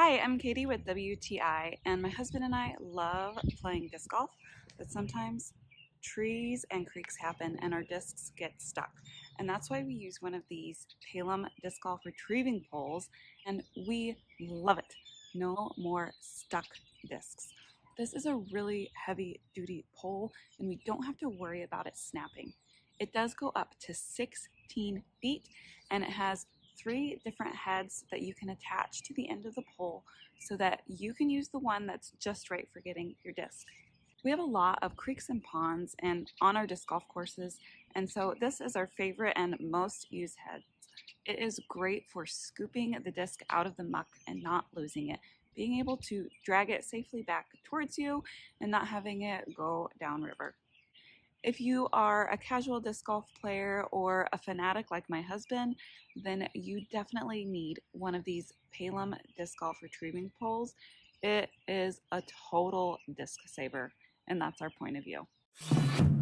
Hi, I'm Katie with WTI, and my husband and I love playing disc golf, but sometimes trees and creeks happen and our discs get stuck. And that's why we use one of these Palum disc golf retrieving poles, and we love it. No more stuck discs. This is a really heavy duty pole, and we don't have to worry about it snapping. It does go up to 16 feet, and it has three different heads that you can attach to the end of the pole so that you can use the one that's just right for getting your disc. We have a lot of creeks and ponds and on our disc golf courses, and so this is our favorite and most used head. It is great for scooping the disc out of the muck and not losing it, being able to drag it safely back towards you and not having it go downriver. If you are a casual disc golf player or a fanatic like my husband, then you definitely need one of these Palum disc golf retrieving poles. It is a total disc saver, and that's our point of view.